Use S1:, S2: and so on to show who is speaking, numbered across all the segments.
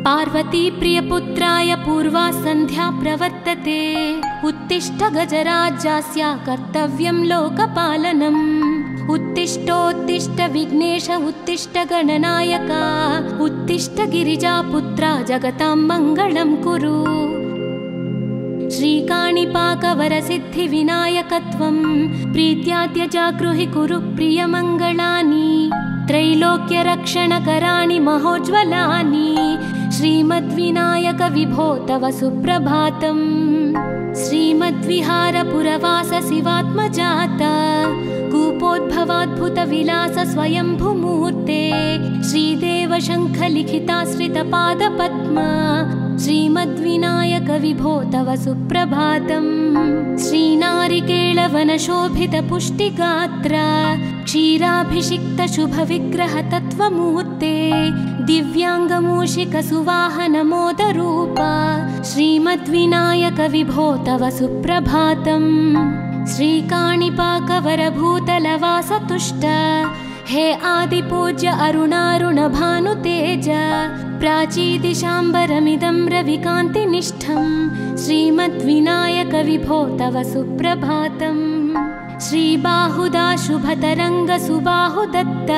S1: पार्वती प्रियपुत्राय पूर्वा सन्ध्या प्रवर्तते। उत्तिष्ठ गजराज्यास्य कर्तव्यं लोकपालनम्। उत्तिष्ठोत्तिष्ठ विघ्नेश उत्तिष्ठ गणनायका। उत्तिष्ठ गिरिजापुत्रा जगतां मङ्गलं कुरु। श्रीकाणिपाकवरसिद्धिविनायकत्वं प्रीत्याद्य जागृहि कुरु प्रियमङ्गलानि। त्रैलोक्यरक्षणकराणि महोज्ज्वलानि। श्रीमद्विनायक विभो तव सुप्रभातम्। श्रीमद्विहारपुरवास शिवात्मजाता। कूपोद्भवाद्भुतविलास स्वयंभुमूर्ते। श्रीदेव शङ्खलिखिताश्रितपादपद्मा। श्रीमद्विनायक विभो तव सुप्रभातम्। श्रीनारिकेळवनशोभितपुष्टिगात्रा। क्षीराभिषिक्त शुभविग्रह तत्त्वमूर्ते। दिव्याङ्गमूषिकसुवाहनमोदरूपा। श्रीमद्विनायक विभो तव सुप्रभातम्। श्रीकाणिपाकवरभूतलवासतुष्ट। हे आदिपूज्य अरुणारुणभानुतेज। प्राचीदिशाम्बरमिदं रविकान्तिनिष्ठम्। श्रीमद्विनायक विभो तव सुप्रभातम्। श्रीबाहुदा शुभतरङ्ग सुबाहुदत्त।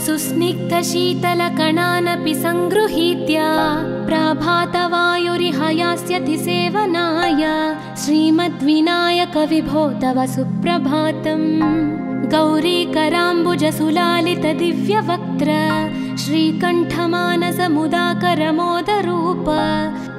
S1: सुस्निग्धशीतलकणानपि सङ्गृहीत्य। प्रभातवायुरिहयास्यति सेवनाय। श्रीमद्विनायक विभो तव सुप्रभातम्। गौरीकराम्बुजसुलालित दिव्यवक्त्र। श्रीकण्ठमानसमुदाकरमोदरूप।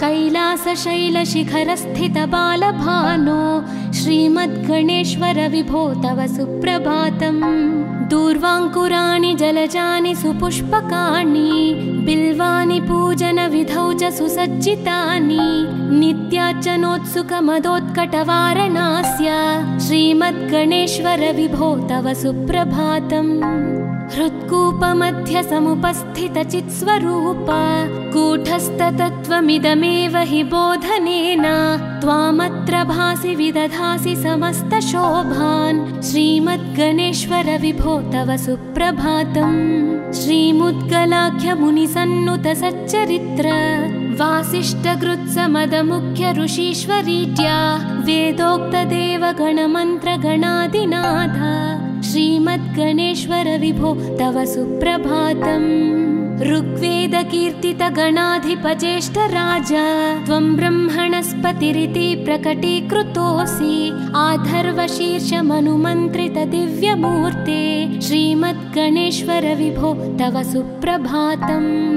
S1: कैलासशैलशिखरस्थित बालभानो। श्रीमद्गणेश्वर विभो तव सुप्रभातम्। दूर्वाङ्कुराणि जलजानि सुपुष्पकाणि। बिल्वानि पूजनविधौ च सुसज्जितानि। नित्यार्चनोत्सुकमदोत्कटवारणास्य। श्रीमद्गणेश्वर विभो तव सुप्रभातम्। हृत्कूपमध्य समुपस्थितचित्स्वरूप। कूटस्थतत्त्वमिदमेव हि बोधनेन। त्वामत्र भासि विदधासि समस्तशोभान्। श्रीमद्गणेश्वर विभो तव सुप्रभातम्। श्रीमुद्गलाख्यमुनिसन्नुत सच्चरित्र। वासिष्ठगृत्समदमुख्य ऋषीश्वरीड्या। वेदोक्तदेवगणमन्त्रगणादिनाथ। श्रीमद्गणेश्वर विभो तव सुप्रभातम्। ऋग्वेदकीर्तितगणाधिपज्येष्ठराज। त्वं ब्रह्मणस्पतिरिति प्रकटीकृतोऽसि। आधर्वशीर्षमनुमन्त्रित दिव्यमूर्ते। श्रीमद्गणेश्वर विभो तव सुप्रभातम्।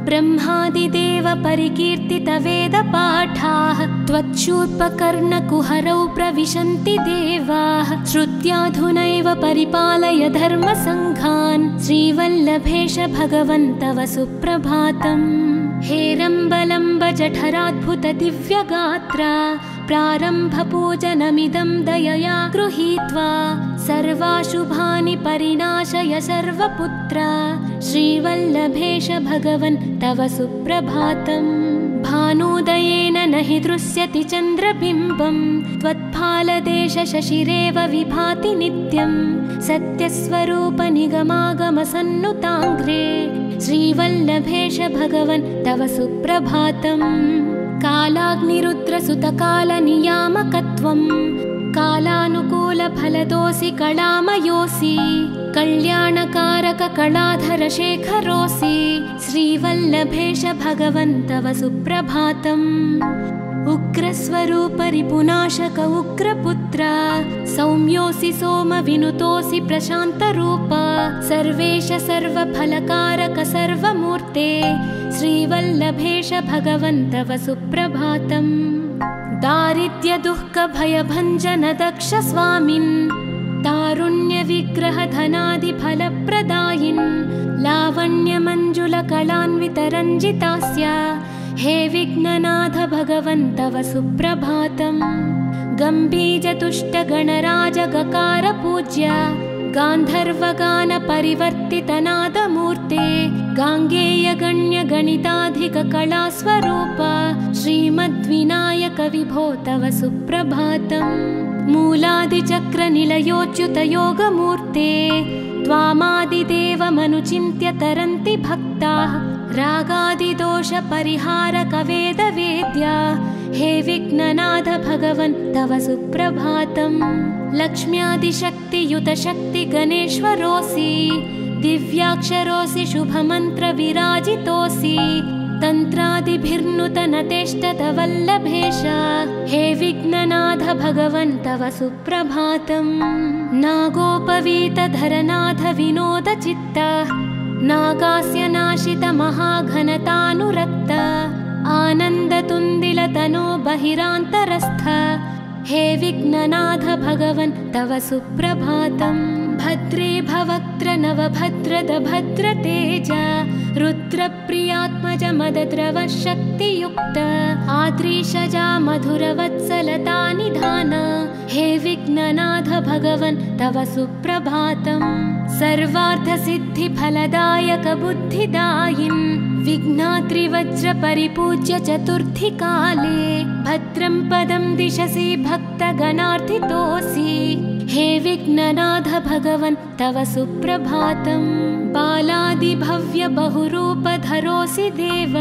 S1: ब्रह्मादिदेव परिकीर्तित वेदपाठाः। त्वच्छूर्पकर्णकुहरौ प्रविशन्ति देवाः। श्रुत्याधुनैव परिपालय धर्मसङ्घान्। श्रीवल्लभेश भगवन् तव सुप्रभातम्। हेरम्बलम्ब जठराद्भुत दिव्यगात्रा। प्रारम्भपूजनमिदं दयया गृहीत्वा। सर्वाशुभानि परिनाशय सर्वपुत्रा। श्रीवल्लभेश भगवन् तव सुप्रभातम्। भानुदयेन न हि दृश्यति चन्द्रबिम्बम्। त्वत्फालदेश शशिरेव विभाति नित्यं। सत्यस्वरूप निगमागमसन्नुताङ्घ्रे। श्रीवल्लभेश भगवन् तव सुप्रभातम्। कालाग्निरुद्रसुतकालनियामकत्वं। कालानुकूलफलदोऽसि कलामयोऽसि। कल्याणकारक कलाधर शेखरोऽसि। श्रीवल्लभेश भगवन् तव सुप्रभातम्। उग्रस्वरूप रिपुनाशक उग्रपुत्र। सौम्योऽसि सोमविनुतोऽसि प्रशान्तरूप। सर्वेश सर्वफलकारक सर्वमूर्ते। श्रीवल्लभेश भगवन् तव सुप्रभातम्। दारिद्र्यदुःखभयभञ्जन दक्ष स्वामिन्। तारुण्यविग्रह धनादिफलप्रदायिन्। लावण्यमञ्जुलकलान्वितरञ्जितास्य। हे विघ्ननाथ भगवन् तव सुप्रभातम्। गम्भीजतुष्टगणराजगकार गान्धर्वगानपरिवर्तितनादमूर्ते। गाङ्गेयगण्यगणिताधिककलास्वरूप। श्रीमद्विनायक विभो तव सुप्रभातम्। मूलादिचक्रनिलयोच्युतयोगमूर्ते। त्वामादिदेवमनुचिन्त्य तरन्ति भक्ताः। रागादिदोषपरिहारकवेदवेद्या हे विघ्ननाथ भगवन् तव सुप्रभातम् लक्ष्म्यादिशक्तियुतशक्तिगणेश्वरोऽसि दिव्याक्षरोऽसि शुभमन्त्रविराजितोऽसि तन्त्रादिभिर्नुतनतेष्टतवल्लभेश हे विघ्ननाथ भगवन् तव सुप्रभातम् नागोपवीतधरनाथ विनोदचित्त नागास्य नाशित महाघनतानुरक्त आनन्दतुन्दिलतनो बहिरान्तरस्थ हे विघ्ननाथ भगवन् तव सुप्रभातम् भद्रे भवक्त्र नवभद्रद भद्रतेज रुद्रप्रियात्मज मदद्रव शक्तियुक्त आद्रीशजा मधुरवत्सलता निधान हे विघ्ननाथ भगवन् तव सुप्रभातम् सर्वार्थसिद्धिफलदायक बुद्धिदायिन् विघ्नाद्रिवज्रपरिपूज्य चतुर्थीकाले भद्रं पदं दिशसि भक्तगणार्थितोऽसि हे विघ्ननाथ भगवन् तव सुप्रभातम् बालादिभव्य बहुरूपधरोऽसि देव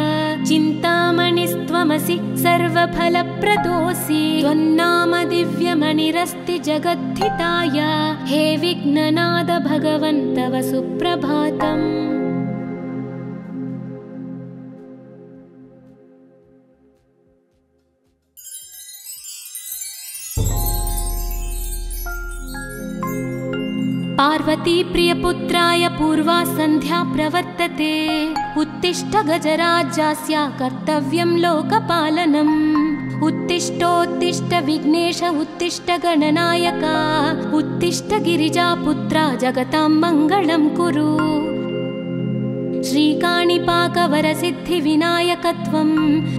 S1: चिन्तामणिस्त्वमसि सर्वफलप्रदोऽसि त्वन्नाम दिव्यमणिरस्ति जगद्धिताय हे विघ्ननाथ भगवन् तव सुप्रभातम् पार्वती प्रियपुत्राय पूर्वा सन्ध्या प्रवर्तते उत्तिष्ठ गजराज्यास्य कर्तव्यं लोकपालनम् उत्तिष्ठोत्तिष्ठ विघ्नेश उत्तिष्ठ गणनायका उत्तिष्ठ गिरिजापुत्रा जगतां मङ्गलं कुरु श्रीकाणिपाकवरसिद्धिविनायकत्वं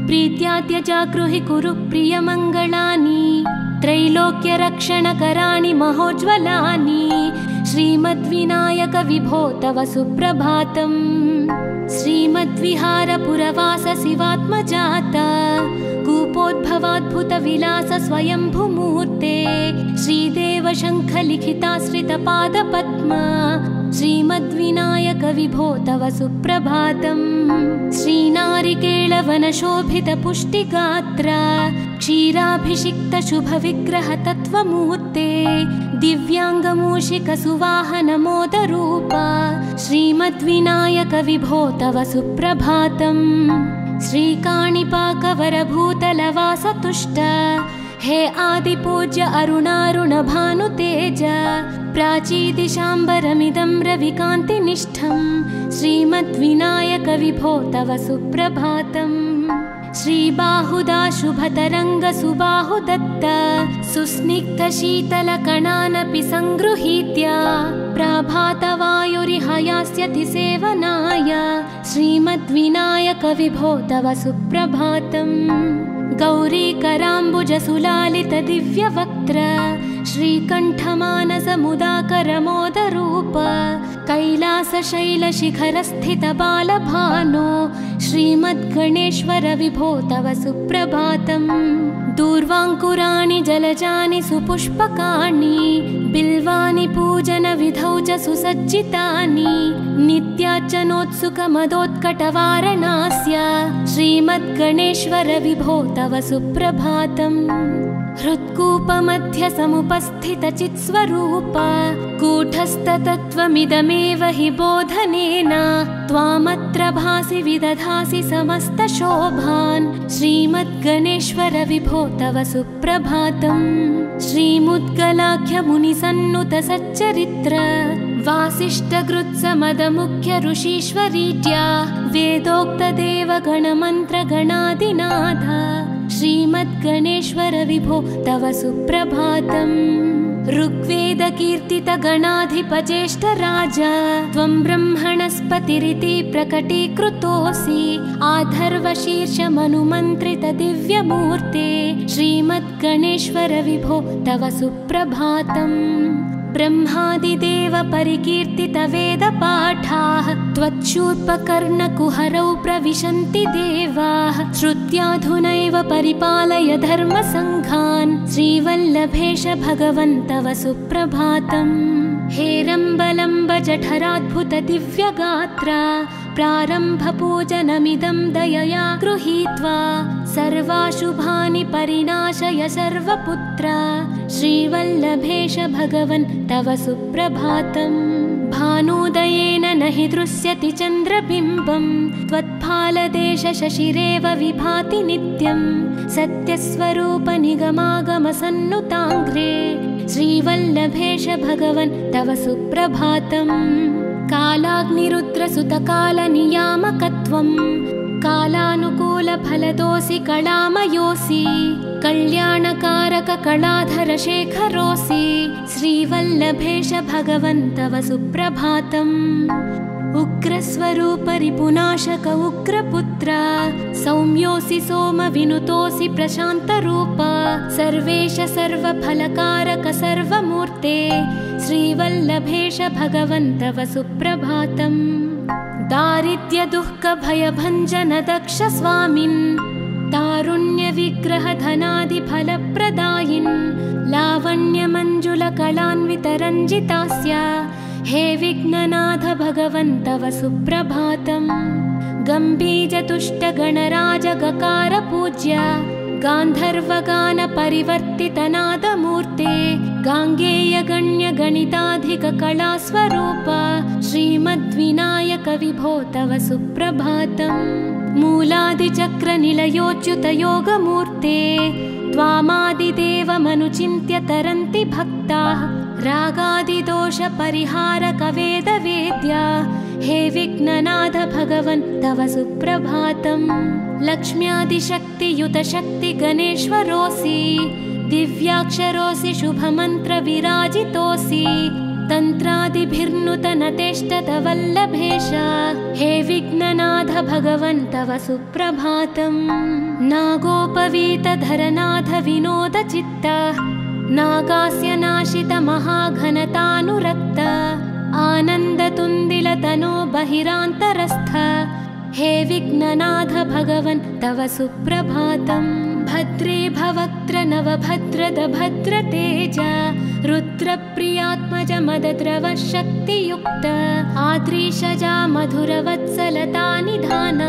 S1: प्रीत्याद्य जागृहि कुरु प्रियमङ्गलानि त्रैलोक्यरक्षणकराणि महोज्ज्वलानि श्रीमद्विनायक विभो तव सुप्रभातम् श्रीमद्विहारपुरवास शिवात्मजाता कूपोद्भवाद्भुतविलास स्वयंभुमूर्ते श्रीदेव शङ्खलिखिताश्रितपादपद्मा श्रीमद्विनायक विभो तव सुप्रभातम् श्रीनारिकेळवनशोभितपुष्टिगात्र क्षीराभिषिक्तशुभविग्रहतत्त्वमूर्ते दिव्याङ्गमूषिकसुवाहनमोदरूपा श्रीमद्विनायक विभो तव सुप्रभातम् श्रीकाणिपाकवरभूतलवासतुष्ट हे आदिपूज्य अरुणारुणभानुतेज प्राचीदिशाम्बरमिदं रविकान्तिनिष्ठं श्रीमद्विनायक विभो तव सुप्रभातम् श्रीबाहुदा शुभतरङ्गसुबाहुदत्त सुस्निग्धशीतलकणानपि सङ्गृहीत्य प्राभातवायुरिहयास्यति सेवनाय श्रीमद्विनायक विभो तव सुप्रभातम् गौरीकराम्बुजसुलालितदिव्यवक्त्र श्रीकण्ठमानसमुदाकरमोदरूप कैलासशैलशिखरस्थितबालभानो श्रीमद्गणेश्वर विभो तव सुप्रभातम् दूर्वाङ्कुराणि जलजानि सुपुष्पकाणि बिल्वानि पूजनविधौ च सुसज्जितानि नित्यार्चनोत्सुकमदोत्कटवारणास्य श्रीमद्गणेश्वर विभो तव सुप्रभातम् हृत्कूपमध्यसमुपस्थितचित्स्वरूप कूटस्थतत्त्वमिदमेव हि बोधनेन त्वामत्र भासि विदधासि समस्तशोभान् श्रीमद्गणेश्वर विभो तव सुप्रभातम् श्रीमुद्गलाख्यमुनिसन्नुतसच्चरित्र वासिष्ठगृत्समदमुख्य ऋषीश्वरीट्या वेदोक्तदेवगणमन्त्रगणादिनाथ श्रीमद्गणेश्वर विभो तव सुप्रभातम् ऋग्वेदकीर्तितगणाधिपज्येष्ठराज त्वं ब्रह्मणस्पतिरिति प्रकटीकृतोऽसि आधर्वशीर्षमनुमन्त्रितदिव्यमूर्ते श्रीमद्गणेश्वर विभो तव सुप्रभातम् ब्रह्मादिदेव परिकीर्तितवेदपाठाः त्वच्छूर्पकर्णकुहरौ प्रविशन्ति देवाः श्रुत्याधुनैव परिपालय धर्मसङ्घान् श्रीवल्लभेश भगवन् तव सुप्रभातम् हेरम्बलम्ब जठराद्भुत दिव्यगात्र प्रारम्भपूजनमिदं दयया गृहीत्वा सर्वाशुभानि परिनाशय सर्वपुत्र श्रीवल्लभेश भगवन् तव सुप्रभातम् भानुदयेन न हि दृश्यति चन्द्रबिम्बं त्वत्फालदेश शशिरेव विभाति नित्यं सत्यस्वरूप निगमागमसन्नुताङ्घ्रे श्रीवल्लभेश भगवन् तव सुप्रभातम् कालाग्निरुद्रसुतकालनियामकत्वं कालानुकूलफलदोऽसि कलामयोऽसि कल्याणकारक कलाधरशेखरोऽसि श्रीवल्लभेश भगवन् तव सुप्रभातम् उग्रस्वरूप रिपुनाशक उग्रपुत्र सौम्योऽसि सोमविनुतोऽसि प्रशान्तरूप सर्वेश सर्वफलकारक सर्वमूर्ते श्रीवल्लभेश भगवन् तव सुप्रभातम् दारिद्र्यदुःखभयभञ्जन दक्ष स्वामिन् तारुण्यविग्रहधनादिफलप्रदायिन् लावण्यमञ्जुलकलान्वितरञ्जितास्य हे विघ्ननाथ भगवन् तव सुप्रभातम् गम्भीरतुष्टगणराजगकार पूज्य गान्धर्वगानपरिवर्तितनादमूर्ते गाङ्गेयगण्यगणिताधिककलास्वरूप श्रीमद्विनायक विभो तव सुप्रभातम् मूलादिचक्रनिलयोच्युतयोगमूर्ते त्वामादिदेवमनुचिन्त्य तरन्ति भक्ताः रागादिदोषपरिहारक वेदवेद्या हे विघ्ननाथ भगवन् तव सुप्रभातम् लक्ष्म्यादिशक्तियुत शक्ति गणेश्वरोऽसि दिव्याक्षरोऽसि शुभमन्त्रविराजितोऽसि तन्त्रादिभिर्नुतनतेष्टत वल्लभेश हे विघ्ननाथ भगवन् तव सुप्रभातम् नागोपवीतधरनाथ विनोदचित्त नागास्य नाशित महाघनतानुरक्त आनन्दतुन्दिलतनो बहिरान्तरस्थ हे विघ्ननाथ भगवन् तव सुप्रभातम् भद्रे भवक्त्र नवभद्रद भद्रतेज रुद्रप्रियात्मज मदद्रव शक्तियुक्त आद्रीशजा मधुरवत्सलता निधान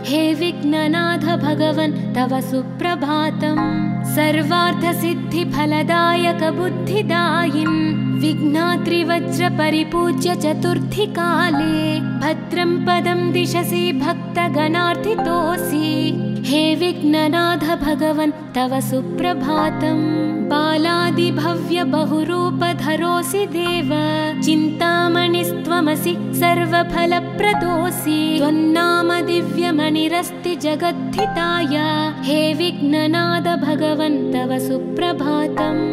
S1: हे विघ्ननाथ भगवन् तव सुप्रभातम् सर्वार्थसिद्धिफलदायक बुद्धिदायिन् विघ्नात्रिवज्रपरिपूज्य चतुर्थीकाले भद्रं पदं दिशसि भक्तगणार्थितोऽसि हे विघ्ननाथ भगवन् तव सुप्रभातम् बालादिभव्य बहुरूपधरोऽसि देव चिन्तामणिस्त्वमसि सर्वफलप्रदोऽसि त्वन्नाम दिव्यमणिरस्ति जगद्धिताय हे विघ्ननाथ भगवन् तव सुप्रभातम्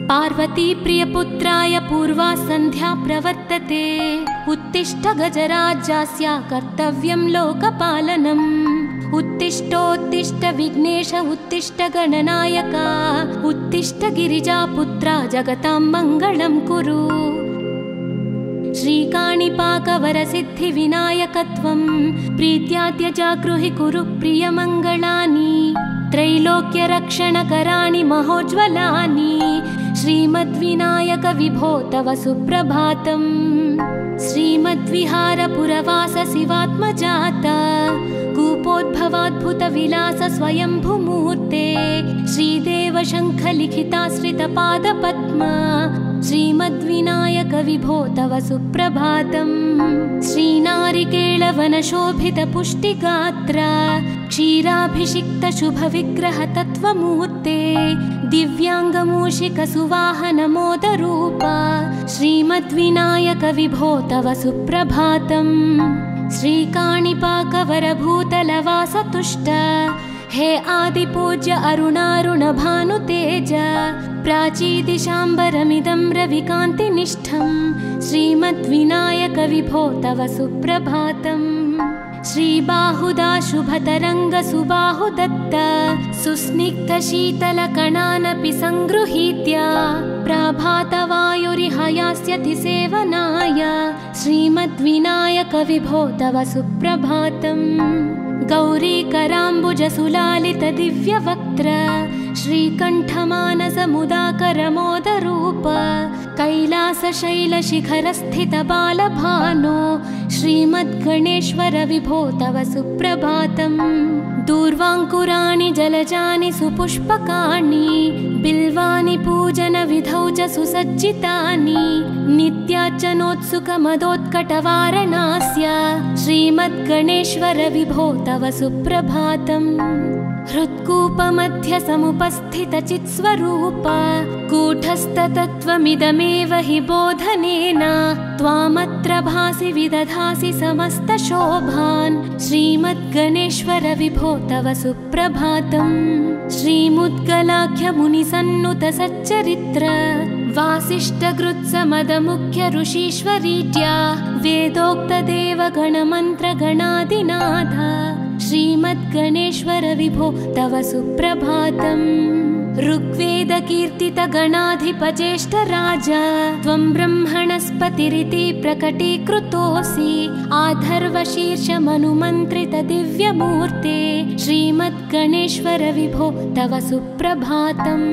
S1: पार्वती प्रियपुत्राय पूर्वा सन्ध्या प्रवर्तते उत्तिष्ठ गजराज्यस्य कर्तव्यं लोकपालनम् उत्तिष्ठोत्तिष्ठ विघ्नेश उत्तिष्ठ गणनायक उत्तिष्ठ गिरिजापुत्रा जगतां मङ्गलं कुरु श्रीकाणिपाकवरसिद्धिविनायकत्वं प्रीत्याद्य जागृहि कुरु प्रियमङ्गलानि त्रैलोक्यरक्षणकराणि महोज्ज्वलानि श्रीमद्विनायक विभो तव सुप्रभातम् श्रीमद्विहारपुरवास शिवात्मजात कूपोद्भवाद्भुतविलास स्वयंभुमूर्ते श्रीदेव शङ्खलिखिताश्रितपादपद्म श्रीमद्विनायक विभो तव सुप्रभातम् श्रीनारिकेळवनशोभितपुष्टिगात्र क्षीराभिषिक्त शुभविग्रह तत्त्वमूर्ते दिव्याङ्गमूषिक सुवाहन मोदरूप श्रीमद्विनायक विभो तव सुप्रभातम् श्रीकाणिपाकवरभूतलवासतुष्ट हे आदिपूज्य अरुणारुण भानुतेज प्राचीदिशाम्बरमिदं रविकान्तिनिष्ठं श्रीमद्विनायक विभो तव सुप्रभातम् श्रीबाहुदा शुभतरङ्ग सुबाहुदत्त सुस्निग्धशीतलकणानपि सङ्गृहीत्य प्रभातवायुरिह यास्यति सेवनाय श्रीमद्विनायक विभो तव सुप्रभातम्। गौरीकराम्बुजसुलालित दिव्यवक्त्र श्रीकण्ठमानसमुदाकरमोदरूप कैलासशैलशिखरस्थित बालभानो श्रीमद्गणेश्वर विभो तव सुप्रभातम्। दूर्वाङ्कुराणि जलजानि सुपुष्पकाणि बिल्वानि पूजनविधौ च सुसज्जितानि नित्यार्चनोत्सुकमदोत्कटवारणास्य श्रीमद्गणेश्वर विभो तव सुप्रभातम्। हृत्कूपमध्य समुपस्थितचित्स्वरूप कूटस्थतत्त्वमिदमेव हि बोधनेन त्वामत्र भासि विदधासि समस्तशोभान् श्रीमद्गणेश्वर विभो तव सुप्रभातम्। श्रीमुद्गलाख्यमुनिसन्नुत सच्चरित्र वासिष्ठकृत्समदमुख्य ऋषीश्वरीत्या वेदोक्तदेवगणमन्त्रगणादिनाथ श्रीमद्गणेश्वर विभो तव सुप्रभातम्। ऋग्वेदकीर्तितगणाधिपज्येष्ठराज त्वं ब्रह्मणस्पतिरिति प्रकटीकृतोऽसि आधर्वशीर्षमनुमन्त्रित दिव्यमूर्ते श्रीमद्गणेश्वर विभो तव सुप्रभातम्।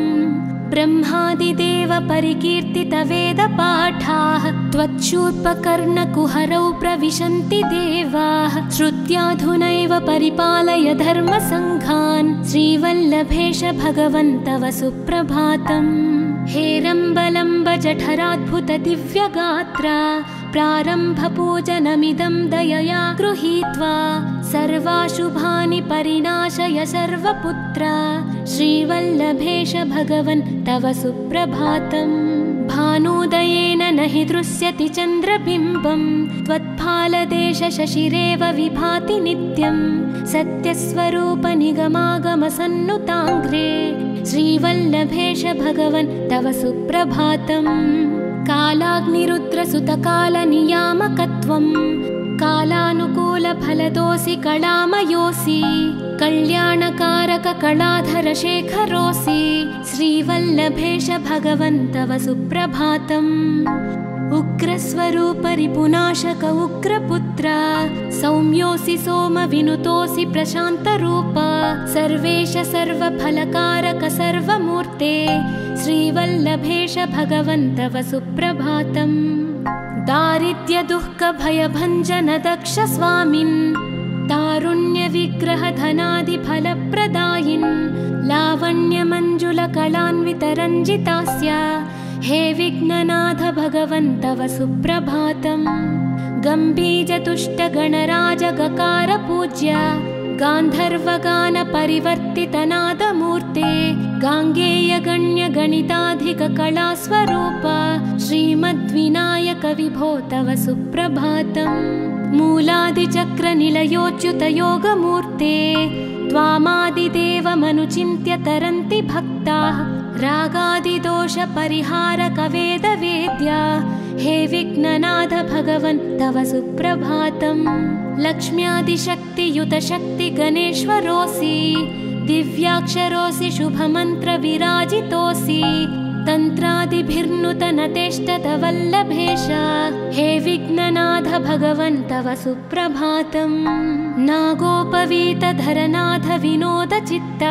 S1: ब्रह्मादिदेव परिकीर्तित वेदपाठाः त्वच्छूर्पकर्णकुहरौ प्रविशन्ति देवाः श्रुत्याधुनैव परिपालय धर्मसङ्घान् श्रीवल्लभेश भगवन् तव सुप्रभातम्। हेरम्बलम्ब जठराद्भुत दिव्यगात्र प्रारम्भपूजनमिदं दयया गृहीत्वा सर्वाशुभानि परिनाशय सर्वपुत्र श्रीवल्लभेश भगवन् तव सुप्रभातम्। भानुदयेन न हि दृश्यति चन्द्रबिम्बं त्वत्फालदेश शशिरेव विभाति नित्यं सत्यस्वरूप निगमागमसन्नुताङ्घ्रे श्रीवल्लभेश भगवन् तव सुप्रभातम्। कालाग्निरुद्रसुतकालनियामकत्वं कालानुकूलफलदोऽसि कलामयोऽसि कल्याणकारक कलाधर शेखरोऽसि श्रीवल्लभेश भगवन् तव सुप्रभातम्। उग्रस्वरूप रिपुनाशक उग्रपुत्र सौम्योऽसि सोमविनुतोऽसि प्रशान्तरूप सर्वेश सर्वफलकारक सर्वमूर्ते श्रीवल्लभेश भगवन् तव सुप्रभातम्। दारिद्र्यदुःखभयभञ्जन दक्ष स्वामिन् तारुण्यविग्रहधनादिफलप्रदायिन् लावण्यमञ्जुलकलान्वितरञ्जितास्य हे विघ्ननाथ भगवन् तव सुप्रभातम्। गम्भीजतुष्टगणराजगकार पूज्य गान्धर्वगान परिवर्तितनादमूर्ते गाङ्गेयगण्यगणिताधिककलास्वरूप श्रीमद्विनायक विभो तव सुप्रभातम्। मूलादिचक्रनिलयोच्युतयोगमूर्ते त्वामादिदेवमनुचिन्त्य तरन्ति भक्ताः रागादिदोषपरिहारक वेदवेद्या हे विघ्ननाथ भगवन् तव सुप्रभातम्। लक्ष्म्यादिशक्तियुत शक्ति गणेश्वरोऽसि दिव्याक्षरोऽसि शुभमन्त्र विराजितोऽसि तन्त्रादिभिर्नुतनतेष्टत वल्लभेश हे विघ्ननाथ भगवन् तव सुप्रभातम्। नागोपवीतधरनाथ विनोदचित्त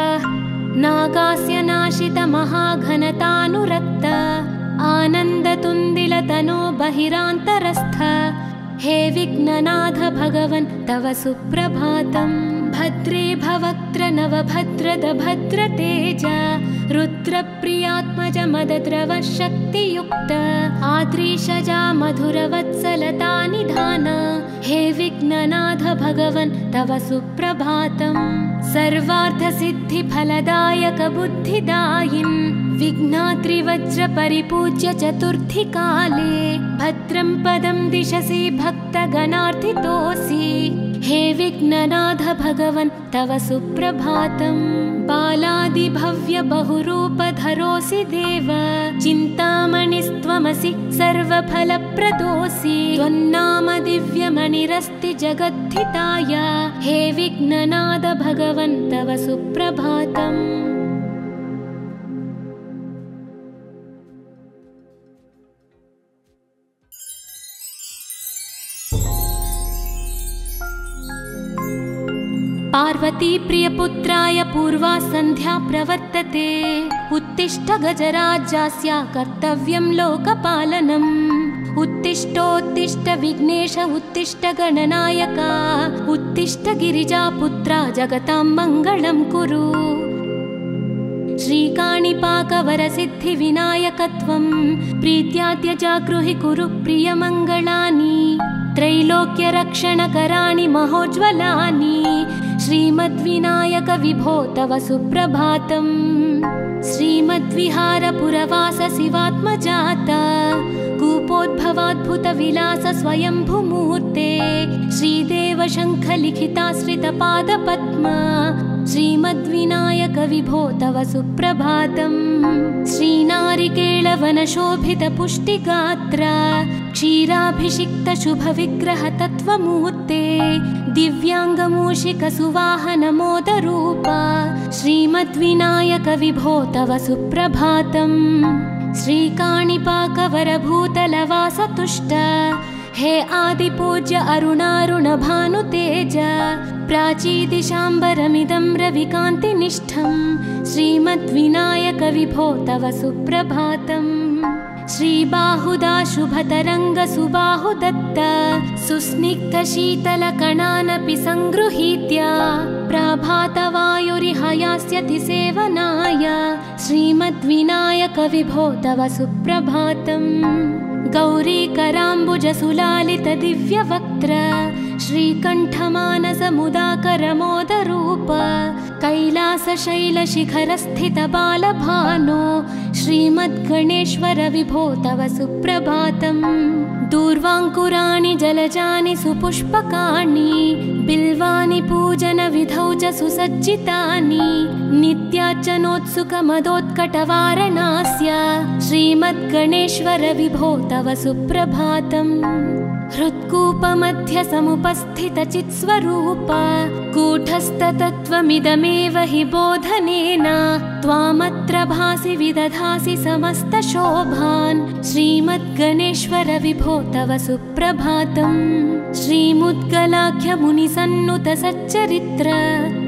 S1: नागास्य नाशित महाघनतानुरक्त आनन्दतुन्दिलतनो बहिरान्तरस्थ हे विघ्ननाथ भगवन् तव सुप्रभातम्। भद्रे भवक्त्र नवभद्रद भद्रतेज रुद्रप्रियात्मज मदद्रव शक्तियुक्त आद्रीशजा मधुरवत्सलता निधान हे विघ्ननाथ भगवन् तव सुप्रभातम्। सर्वार्थसिद्धिफलदायक बुद्धिदायिन् विघ्नात्रिवज्र परिपूज्य चतुर्थी काले भद्रं पदं दिशसि भक्तगणार्थितोऽसि हे विघ्ननाथ भगवन् तव सुप्रभातम्। बालादिभव्य बहुरूपधरोऽसि देव, चिन्तामणिस्त्वमसि सर्वफलप्रदोऽसि। त्वन्नाम दिव्यमणिरस्ति जगद्धिताय, हे विघ्ननाथ भगवन् तव सुप्रभातम्। पार्वती प्रियपुत्राय पूर्वा सन्ध्या प्रवर्तते, उत्तिष्ठ गजराज्यस्य कर्तव्यं लोकपालनम्। उत्तिष्ठोत्तिष्ठ विघ्नेश उत्तिष्ठ गणनायक, उत्तिष्ठ गिरिजापुत्रा जगतां मङ्गलं कुरु। श्रीकाणिपाकवरसिद्धिविनायकत्वं प्रीत्याद्य जागृहि कुरु प्रियमङ्गलानि। त्रैलोक्यरक्षणकराणि महोज्ज्वलानि, श्रीमद्विनायक विभो तव सुप्रभातम्। श्रीमद्विहारपुरवास शिवात्मजाता, कूपोद्भवाद्भुतविलास स्वयंभुमूर्ते। श्रीदेव शङ्खलिखिताश्रितपादपद्मा, श्रीमद्विनायक विभो तव सुप्रभातम्। श्रीनारिकेळवनशोभितपुष्टिगात्रा, क्षीराभिषिक्तशुभविग्रह तत्त्वमूर्ते। दिव्याङ्गमूषिकसुवाहनमोदरूपा, श्रीमद्विनायक विभो तव सुप्रभातम्। श्रीकाणिपाकवरभूतलवासतुष्ट, हे आदिपूज्य अरुणारुणभानुतेज। प्राचीदिशाम्बरमिदं रविकान्तिनिष्ठं, श्रीमद्विनायक विभो तव सुप्रभातम्। श्रीबाहुदा शुभतरङ्गसुबाहुदत्त, सुस्निग्धशीतलकणानपि सङ्गृहीत्य। प्रभातवायुरिहयास्यति सेवनाय, श्रीमद्विनायक विभो तव सुप्रभातम्। गौरीकराम्बुजसुलालितदिव्यवक्त्र, श्रीकण्ठमानसमुदाकरमोदरूप। कैलासशैलशिखरस्थितबालभानो, श्रीमद्गणेश्वर विभो तव सुप्रभातम्। दूर्वाङ्कुराणि जलजानि सुपुष्पकाणि, बिल्वानि पूजनविधौ च सुसज्जितानि। नित्यार्चनोत्सुकमदोत्कटवारणास्य, श्रीमद्गणेश्वर विभो तव सुप्रभातम्। हृत्कूपमध्यसमुपस्थितचित्स्वरूप, कूटस्थतत्त्वमिदमेव हि बोधनेन। त्वामत्र भासि विदधासि समस्तशोभान्, श्रीमद्गणेश्वर विभो तव सुप्रभातम्। श्रीमुद्गलाख्यमुनिसन्नुत सच्चरित्र,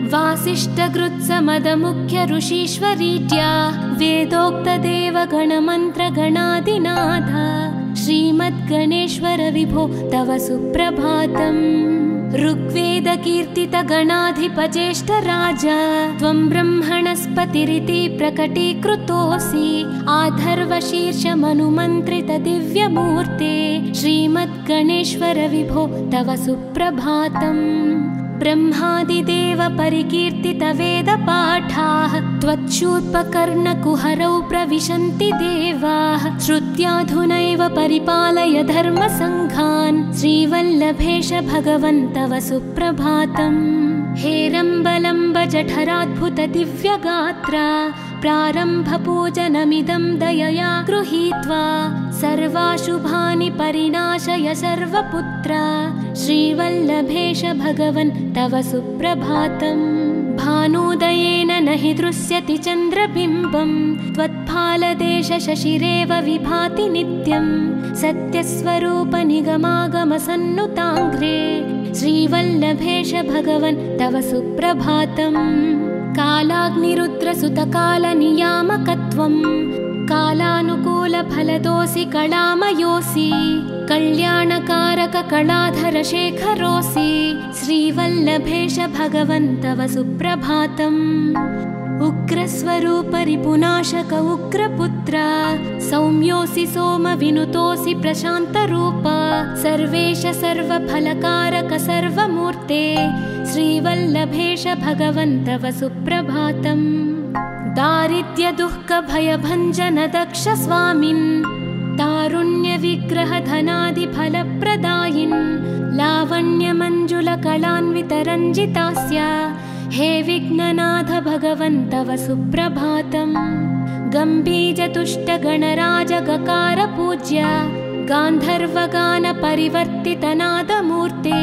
S1: वासिष्ठकृत्समदमुख्य ऋषीश्वरीज्या। वेदोक्तदेवगणमन्त्रगणादिनाथ, श्रीमद्गणेश्वर विभो तव सुप्रभातम्। ऋग्वेदकीर्तितगणाधिपज्येष्ठराज, त्वं ब्रह्मणस्पतिरिति प्रकटीकृतोऽसि। आधर्वशीर्षमनुमन्त्रितदिव्यमूर्ते, श्रीमद्गणेश्वर विभो तव सुप्रभातम्। ब्रह्मादिदेव परिकीर्तितवेदपाठाः, त्वच्छूर्पकर्णकुहरौ प्रविशन्ति देवाः। श्रुत्याधुनैव परिपालय धर्मसङ्घान्, श्रीवल्लभेश भगवन् तव सुप्रभातम्। हेरम्बलम्ब जठराद्भुत दिव्यगात्रा, प्रारम्भपूजनमिदं दयया गृहीत्वा। सर्वाशुभानि परिनाशय सर्वपुत्रा, श्रीवल्लभेश भगवन् तव सुप्रभातम्। भानुदयेन न हि दृश्यति चन्द्रबिम्बं, त्वत्फालदेश शशिरेव विभाति नित्यं। सत्यस्वरूप निगमागमसन्नुताङ्घ्रे, श्रीवल्लभेश भगवन् तव सुप्रभातम्। कालाग्निरुद्रसुतकालनियामकत्वं, कालानुकूलफलदोऽसि कलामयोऽसि। कल्याणकारक कलाधरशेखरोऽसि, श्रीवल्लभेश भगवन् तव सुप्रभातम्। उग्रस्वरूप रिपुनाशक उग्रपुत्र, सौम्योऽसि सोमविनुतोऽसि प्रशान्तरूप। सर्वेश सर्वफलकारक सर्वमूर्ते, श्रीवल्लभेश भगवन् तव सुप्रभातम्। दारिद्र्यदुःखभयभञ्जन दक्ष स्वामिन्, तारुण्यविग्रहधनादिफलप्रदायिन् लावण्यमञ्जुलकलान्वितरञ्जितास्य हे विघ्ननाथ भगवन् तव सुप्रभातम्। गम्भीजतुष्टगणराजगकारपूज्य गान्धर्वगानपरिवर्तितनादमूर्ते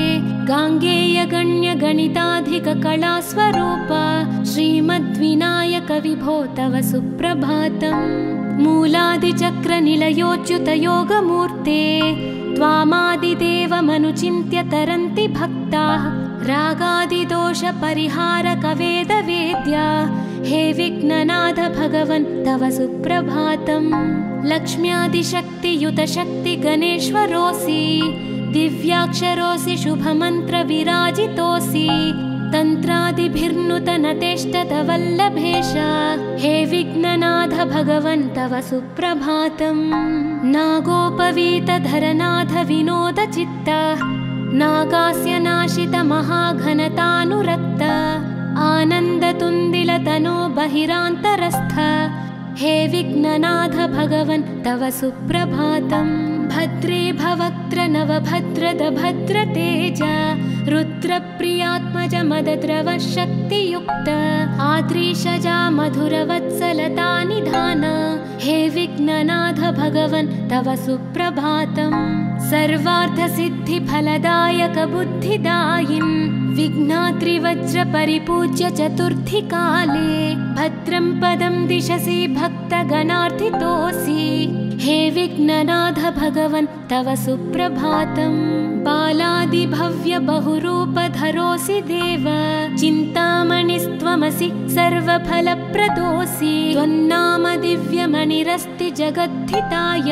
S1: गाङ्गेयगण्यगणिताधिककलास्वरूप श्रीमद्विनायक विभो तव सुप्रभातम्। मूलादिचक्रनिलयोच्युतयोगमूर्ते त्वामादिदेवमनुचिन्त्य तरन्ति भक्ताः रागादिदोषपरिहारकवेदवेद्या हे विघ्ननाथ भगवन् तव सुप्रभातम्। लक्ष्म्यादिशक्तियुतशक्तिगणेश्वरोऽसि दिव्याक्षरोऽसि शुभमन्त्रविराजितोऽसि तन्त्रादिभिर्नुतनतेष्टतवल्लभेश हे विघ्ननाथ भगवन् तव सुप्रभातम्। नागोपवीतधरनाथ विनोदचित्त नागास्य नाशित महाघनतानुरक्त आनन्दतुन्दिलतनो बहिरान्तरस्थ हे विघ्ननाथ भगवन् तव सुप्रभातम्। भद्रे भवक्त्र नवभद्रद भद्रतेज रुद्रप्रियात्मज मदद्रव शक्तियुक्त आद्रीशजा मधुरवत्सलता निधान हे विघ्ननाथ भगवन् तव सुप्रभातम्। सर्वार्थसिद्धिफलदायक बुद्धिदायिन् विघ्नात्रिवज्रपरिपूज्य चतुर्थीकाले भद्रं पदं दिशसि भक्तगणार्थितोऽसि हे विघ्ननाथ भगवन् तव सुप्रभातम्। बालादिभव्य बहुरूपधरोऽसि देव चिन्तामणिस्त्वमसि सर्वफलप्रदोऽसि त्वन्नाम दिव्यमणिरस्ति जगद्धिताय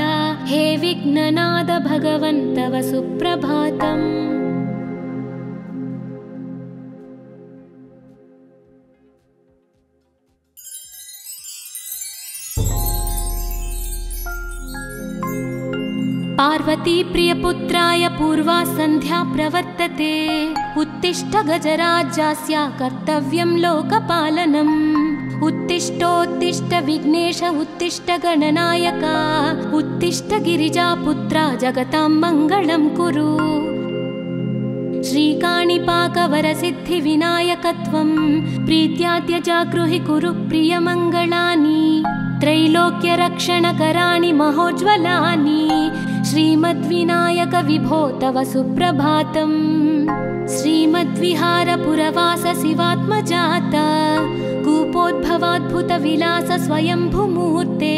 S1: हे विघ्ननाथ भगवन् तव सुप्रभातम्। पार्वती प्रियपुत्राय पूर्वा सन्ध्या प्रवर्तते उत्तिष्ठ गजराज्यस्य कर्तव्यं लोकपालनम्। उत्तिष्ठोत्तिष्ठ विघ्नेश उत्तिष्ठ गणनायक उत्तिष्ठ गिरिजापुत्रा जगतां मङ्गलं कुरु। श्रीकाणिपाकवरसिद्धिविनायकत्वं प्रीत्याद्य जागृहि कुरु प्रियमङ्गलानि त्रैलोक्यरक्षणकराणि महोज्ज्वलानि श्रीमद्विनायक विभो तव सुप्रभातम्। श्रीमद्विहारपुरवास शिवात्मजात कूपोद्भवाद्भुतविलास स्वयंभुमूर्ते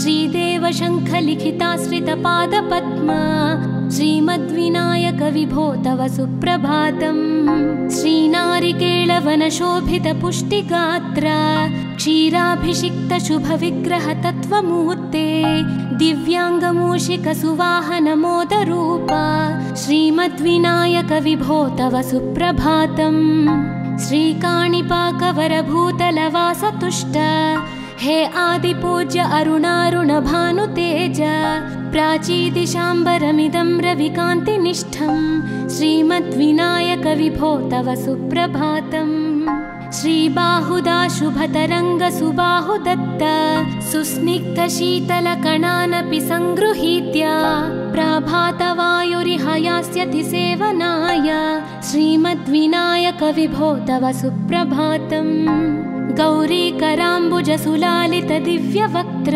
S1: श्रीदेव शङ्खलिखिताश्रितपादपद्मा श्रीमद्विनायक विभो तव सुप्रभातम्। श्रीनारिकेळवनशोभितपुष्टिगात्र क्षीराभिषिक्तशुभविग्रहतत्त्वमूर्ते दिव्याङ्गमूषिकसुवाहनमोदरूप श्रीमद्विनायक विभो तव सुप्रभातम्। श्रीकाणिपाकवरभूतलवासतुष्ट हे आदिपूज्य अरुणारुणभानुतेज प्राचीदिशाम्बरमिदं रविकान्तिनिष्ठं श्रीमद्विनायक विभो तव सुप्रभातम्। श्रीबाहुदाशुभतरङ्गसुबाहुदत्त सुस्निग्धशीतलकणानपि सङ्गृहीत्य प्रभातवायुरिहयास्यति सेवनाय श्रीमद्विनायक विभो तव सुप्रभातम्। गौरीकराम्बुजसुलालितदिव्यवक्त्र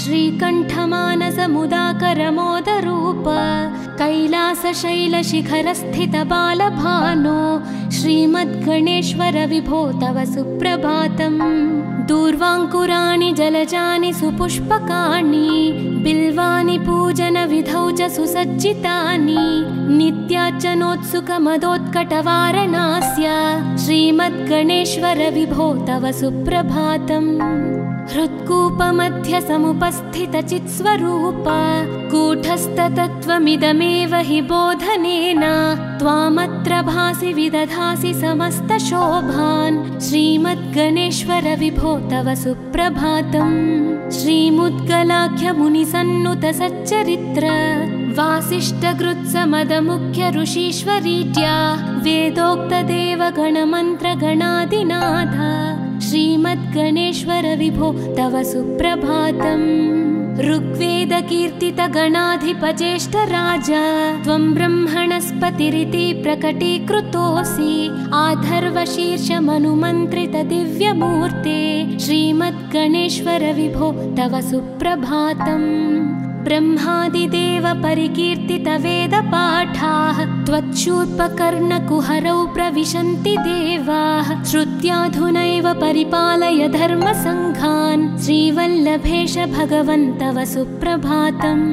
S1: श्रीकण्ठमानसमुदाकरमोदरूप कैलासशैलशिखरस्थितबालभानो श्रीमद्गणेश्वर विभो तव सुप्रभातम्। दूर्वाङ्कुराणि जलजानि सुपुष्पकाणि बिल्वानि पूजनविधौ च सुसज्जितानि नित्यार्चनोत्सुकमदोत्कटवारणास्य श्रीमद्गणेश्वर विभो तव सुप्रभातम्। हृत्कूपमध्यसमुपस्थितचित्स्वरूप कूटस्थतत्त्वमिदमेव हि बोधनेन त्वामत्र भासि विदधासि समस्तशोभान् श्रीमद्गणेश्वर विभो तव सुप्रभातम्। श्रीमुद्गलाख्यमुनिसन्नुतसच्चरित्र वासिष्ठगृत्समदमुख्य ऋषीश्वरीज्या वेदोक्तदेवगणमन्त्रगणादिनाथ श्रीमद्गणेश्वर विभो तव सुप्रभातम्। ऋग्वेदकीर्तितगणाधिपज्येष्ठराजा त्वं ब्रह्मणस्पतिरिति प्रकटीकृतोऽसि आधर्वशीर्षमनुमन्त्रितदिव्यमूर्ते श्रीमद्गणेश्वर विभो तव सुप्रभातम् ब्रह्मादिदेव परिकीर्तितवेदपाठाः त्वच्छूर्पकर्णकुहरौ प्रविशन्ति देवाः श्रुत्याधुनैव परिपालय धर्मसङ्घान् श्रीवल्लभेश भगवन् तव सुप्रभातम्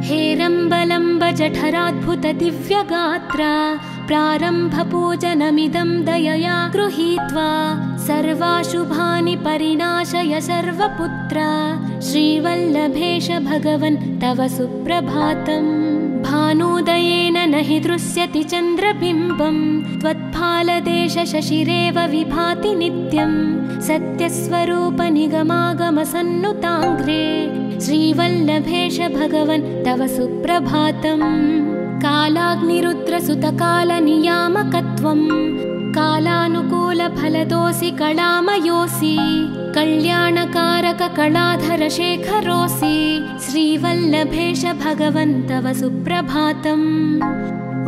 S1: हेरम्बलम्ब जठराद्भुत दिव्यगात्रा प्रारम्भपूजनमिदं दयया गृहीत्वा सर्वाशुभानि परिणाशय सर्वपुत्रा श्रीवल्लभेश भगवन् तव सुप्रभातम् भानुदयेन न हि दृश्यति चन्द्रबिम्बं त्वत्फालदेश शशिरेव विभाति नित्यं सत्यस्वरूप निगमागमसन्नुताङ्घ्रे श्रीवल्लभेश भगवन् तव सुप्रभातम् कालाग्निरुद्रसुतकालनियामकत्वं कालानुकूलफलदोऽसि कलामयोऽसि कल्याणकारककलाधरशेखरोऽसि श्रीवल्लभेश भगवन् तव सुप्रभातम्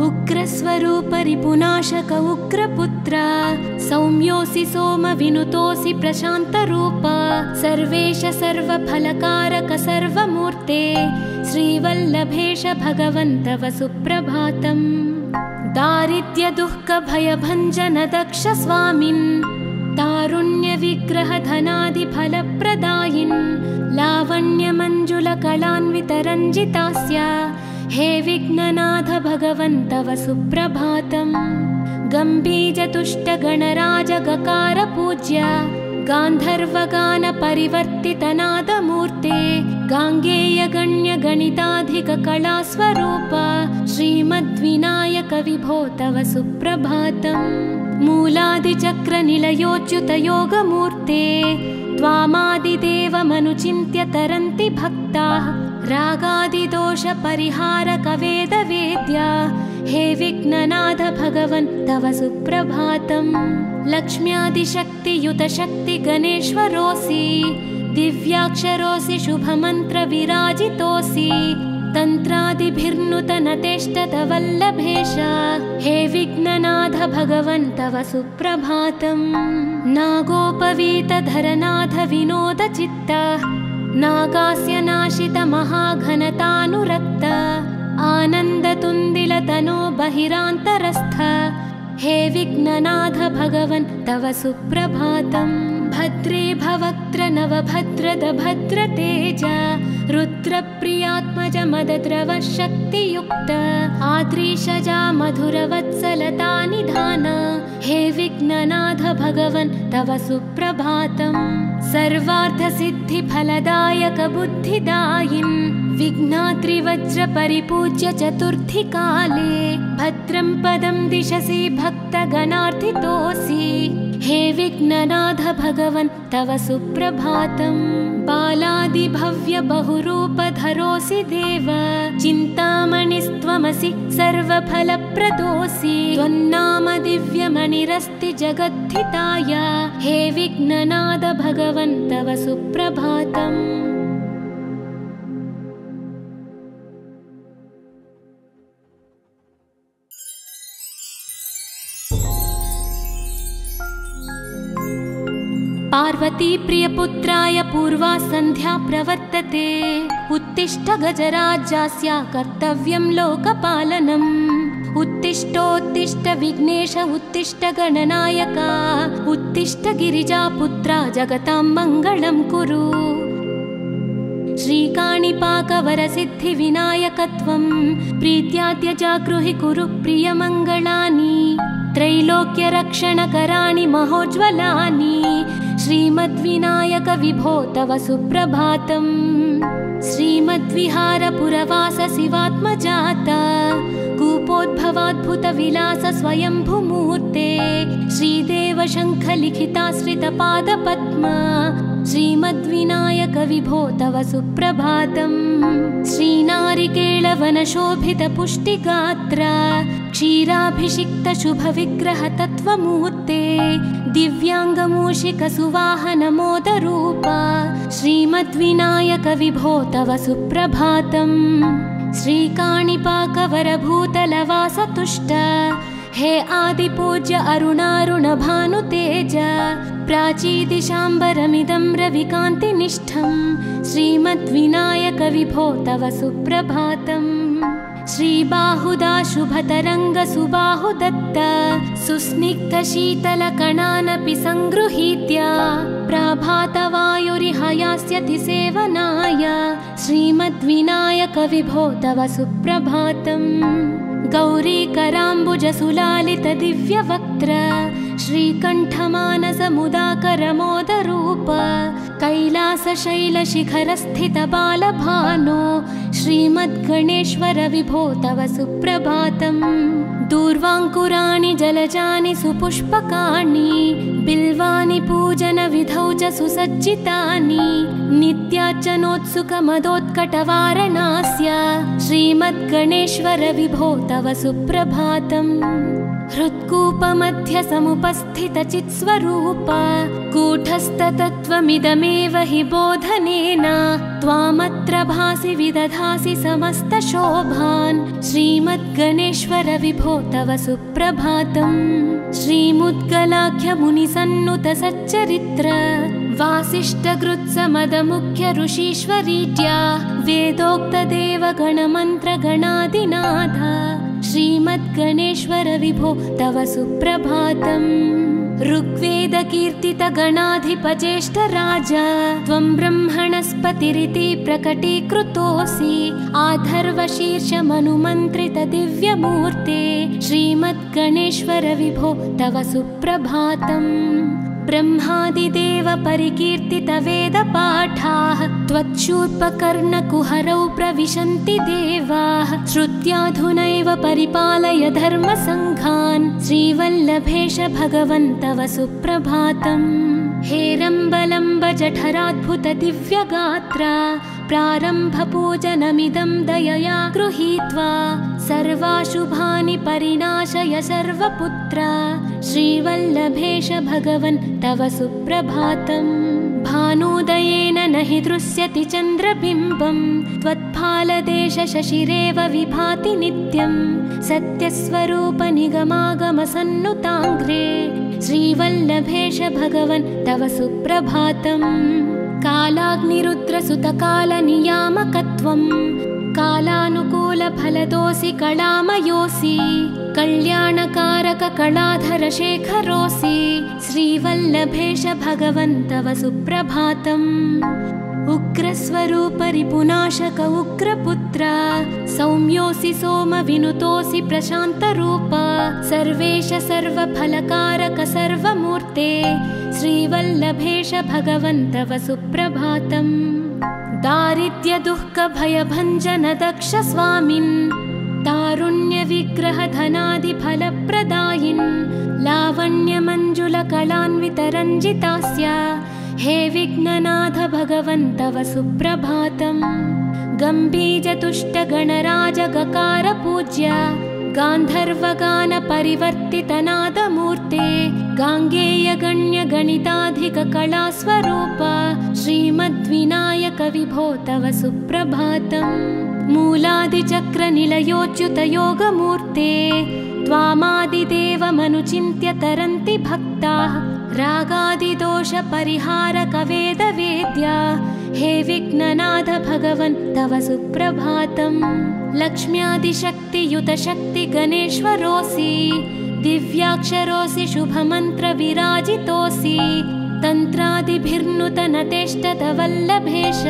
S1: उग्रस्वरूपरिपुनाशक उग्रपुत्र सौम्योऽसि सोमविनुतोऽसि प्रशान्तरूप सर्वेश सर्वफलकारक सर्वमूर्ते श्रीवल्लभेश भगवन् तव सुप्रभातम् दारिद्र्यदुःखभयभञ्जन दक्ष स्वामिन् तारुण्यविग्रहधनादिफलप्रदायिन् लावण्यमञ्जुलकलान्वितरञ्जितास्य हे विघ्ननाथ भगवन् तव सुप्रभातम् गम्भीरतुष्टगणराजगकार पूज्य गान्धर्वगानपरिवर्तितनादमूर्ते गाङ्गेयगण्यगणिताधिककलास्वरूप श्रीमद्विनायक विभो तव सुप्रभातम् मूलादिचक्रनिलयोच्युतयोगमूर्ते त्वामादिदेवमनुचिन्त्य तरन्ति भक्ताः रागादिदोषपरिहारकवेदवेद्या हे विघ्ननाथ भगवन् तव सुप्रभातम् लक्ष्म्यादिशक्तियुतशक्तिगणेश्वरोऽसि दिव्याक्षरोऽसि शुभमन्त्रविराजितोऽसि तन्त्रादिभिर्नुतनतेष्टतवल्लभेश हे विघ्ननाथ भगवन् तव सुप्रभातम् नागोपवीतधरनाथ विनोदचित्त नागास्य नाशित महाघनतानुरक्त आनन्दतुन्दिलतनो बहिरान्तरस्थ हे विघ्ननाथ भगवन् तव सुप्रभातम् भद्रे भवक्त्र नवभद्रद भद्रतेज रुद्रप्रियात्मज मदद्रव शक्तियुक्त आद्रीशजा मधुरवत्सलता निधान हे विघ्ननाथ भगवन् तव सुप्रभातम् सर्वार्थसिद्धिफलदायक बुद्धिदायिन् विघ्नात्रिवज्रपरिपूज्य चतुर्थी काले भद्रं पदं दिशसि भक्तगणार्थितोऽसि हे विघ्ननाथ भगवन् तव सुप्रभातम् बालादिभव्य बहुरूपधरोऽसि देव चिन्तामणिस्त्वमसि सर्वफलप्रदोऽसि त्वन्नाम दिव्यमणिरस्ति जगद्धिताय हे विघ्ननाथ भगवन् तव सुप्रभातम् पार्वती प्रियपुत्राय पूर्वा सन्ध्या प्रवर्तते उत्तिष्ठ गजराज्यस्य कर्तव्यं लोकपालनम् उत्तिष्ठोत्तिष्ठ विघ्नेश उत्तिष्ठ गणनायक उत्तिष्ठ गिरिजापुत्रा जगतां मङ्गलं कुरु श्रीकाणिपाकवरसिद्धिविनायकत्वं प्रीत्याद्य जागृहि कुरु प्रियमङ्गलानि त्रैलोक्यरक्षणकराणि महोज्ज्वलानि श्रीमद्विनायक विभो तव सुप्रभातम् श्रीमद्विहारपुरवास शिवात्मजात कूपोद्भवाद्भुतविलास स्वयंभुमूर्ते श्रीदेव शङ्खलिखिताश्रितपादपद्म श्रीमद्विनायक विभो तव सुप्रभातम् श्रीनारिकेळवनशोभितपुष्टिगात्र क्षीराभिषिक्तशुभविग्रहतत्त्वमूर्ते दिव्याङ्गमूषिकसुवाहनमोदरूप श्रीमद्विनायक विभो तव सुप्रभातम्। श्रीकाणिपाकवरभूतलवासतुष्ट हे आदिपूज्य अरुणारुणभानुतेज प्राचीदिशाम्बरमिदं रविकान्तिनिष्ठं श्रीमद्विनायक विभो तव सुप्रभातम्। श्रीबाहुदा शुभतरङ्गसुबाहुदत्त सुस्निग्धशीतलकणानपि सङ्गृहीत्य प्रभातवायुरिह यास्यति सेवनाय श्रीमद्विनायक विभो तव सुप्रभातम्। गौरीकराम्बुजसुलालितदिव्यवक्त्र श्रीकण्ठमानसमुदाकरमोदरूप कैलासशैलशिखरस्थितबालभानो श्रीमद्गणेश्वर विभो तव सुप्रभातम्। दूर्वाङ्कुराणि जलजानि सुपुष्पकाणि बिल्वानि पूजनविधौ च सुसज्जितानि नित्यार्चनोत्सुकमदोत्कटवारणास्य श्रीमद्गणेश्वर विभो तव सुप्रभातम्। हृत्कूपमध्यसमुपस्थितचित्स्वरूप कूटस्थतत्त्वमिदमेव हि बोधनेन त्वामत्र भासि विदधासि समस्तशोभान् श्रीमद्गणेश्वर विभो तव सुप्रभातम्। श्रीमुद्गलाख्यमुनिसन्नुतसच्चरित्र वासिष्ठकृत्समदमुख्य ऋषीश्वरीड्या वेदोक्तदेवगणमन्त्रगणादिनाथ श्रीमद्गणेश्वर विभो तव सुप्रभातम्। ऋग्वेदकीर्तितगणाधिपज्येष्ठराज त्वं ब्रह्मणस्पतिरिति प्रकटीकृतोऽसि आधर्वशीर्षमनुमन्त्रितदिव्यमूर्ते श्रीमद्गणेश्वर विभो तव सुप्रभातम्। ब्रह्मादिदेव परिकीर्तितवेदपाठाः त्वच्छूर्पकर्णकुहरौ प्रविशन्ति देवाः श्रुत्याधुनैव परिपालय धर्मसङ्घान् श्रीवल्लभेश भगवन् तव सुप्रभातम्। हेरम्बलम्ब जठराद्भुतदिव्यगात्र प्रारम्भपूजनमिदं दयया गृहीत्वा सर्वाशुभानि परिनाशय सर्वपुत्र श्रीवल्लभेश भगवन् तव सुप्रभातम्। भानुदयेन न हि दृश्यति चन्द्रबिम्बं त्वत्फालदेशशशिरेव विभाति नित्यं सत्यस्वरूपनिगमागमसन्नुताङ्घ्रे श्रीवल्लभेश भगवन् तव सुप्रभातम्। कालाग्निरुद्रसुतकालनियामकत्वं कालानुकूलफलदोऽसि कलामयोऽसि कल्याणकारककलाधरशेखरोऽसि श्रीवल्लभेश भगवन् तव सुप्रभातम्। उग्रस्वरूपरिपुनाशक उग्रपुत्र सौम्योऽसि सोमविनुतोऽसि प्रशान्तरूप सर्वेश सर्वफलकारक सर्वमूर्ते श्रीवल्लभेश भगवन् तव सुप्रभातम्। दारिद्र्यदुःखभयभञ्जन दक्ष स्वामिन् तारुण्यविग्रहधनादिफलप्रदायिन् लावण्यमञ्जुलकलान्वितरञ्जितास्य हे विघ्ननाथ भगवन् तव सुप्रभातम्। गम्भीरतुष्टगणराजगकार गान्धर्वगानपरिवर्तितनादमूर्ते गाङ्गेयगण्यगणिताधिककलास्वरूप श्रीमद्विनायक विभो तव सुप्रभातम्। मूलादिचक्रनिलयोच्युतयोगमूर्ते त्वामादिदेवमनुचिन्त्य तरन्ति भक्ताः रागादिदोषपरिहारकवेदवेद्या हे विघ्ननाथ भगवन् तव सुप्रभातम्। लक्ष्म्यादिशक्तियुतशक्तिगणेश्वरोऽसि दिव्याक्षरोऽसि शुभमन्त्रविराजितोऽसि तन्त्रादिभिर्नुतनतेष्टतवल्लभेश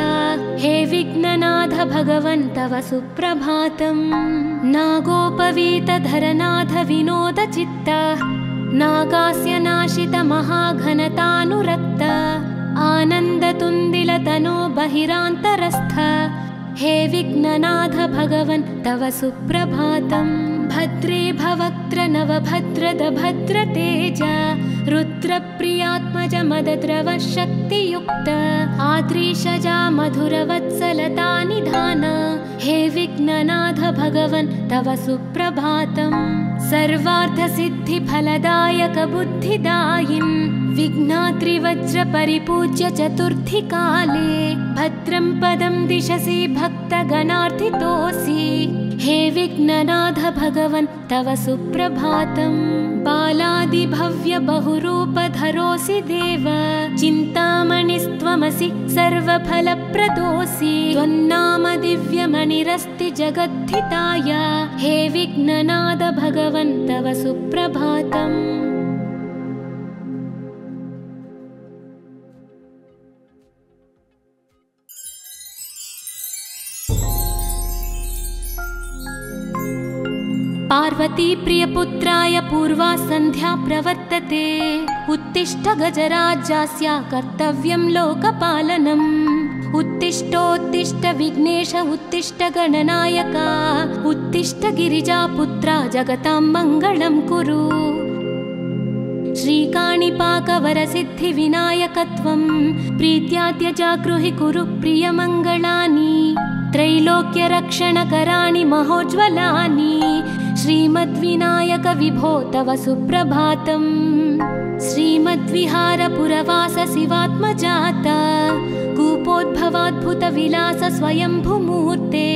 S1: हे विघ्ननाथ भगवन् तव सुप्रभातम्। नागोपवीतधरनाथ विनोदचित्त नागास्य नाशित महाघनतानुरक्त आनन्दतुन्दिलतनो बहिरान्तरस्थ हे विघ्ननाथ भगवन् तव सुप्रभातम्। भद्रे भवक्त्र नवभद्रद भद्रतेज रुद्र मधुरप्रियात्मज मदद्रव शक्तियुक्त आद्रीशजा मधुरवत्सलता निधान हे विघ्ननाथ भगवन् तव सुप्रभातम् सर्वार्थसिद्धिफलदायक बुद्धिदायिन् विघ्नात्रिवज्र परिपूज्य चतुर्थी काले भद्रं पदं दिशसि भक्तगणार्थितोऽसि हे विघ्ननाथ भगवन् तव सुप्रभातम् बालादिभव्य बहुरूपधरोऽसि देव चिन्तामणिस्त्वमसि सर्वफलप्रदोऽसि त्वन्नाम दिव्यमणिरस्ति जगद्धिताय हे विघ्ननाथ भगवन् तव सुप्रभातम् पार्वती प्रियपुत्राय पूर्वा सन्ध्या प्रवर्तते उत्तिष्ठ गजराज्यास्य कर्तव्यं लोकपालनम् उत्तिष्ठोत्तिष्ठ विघ्नेश उत्तिष्ठ गणनायका उत्तिष्ठ गिरिजापुत्रा जगतां मङ्गलं कुरु श्रीकाणिपाकवरसिद्धिविनायकत्वं प्रीत्याद्य जागृहि कुरु प्रियमङ्गलानि त्रैलोक्यरक्षणकराणि महोज्ज्वलानि श्रीमद्विनायक विभो तव सुप्रभातम् श्रीमद्विहारपुरवास शिवात्मजाता कूपोद्भवाद्भुतविलास स्वयंभुमूर्ते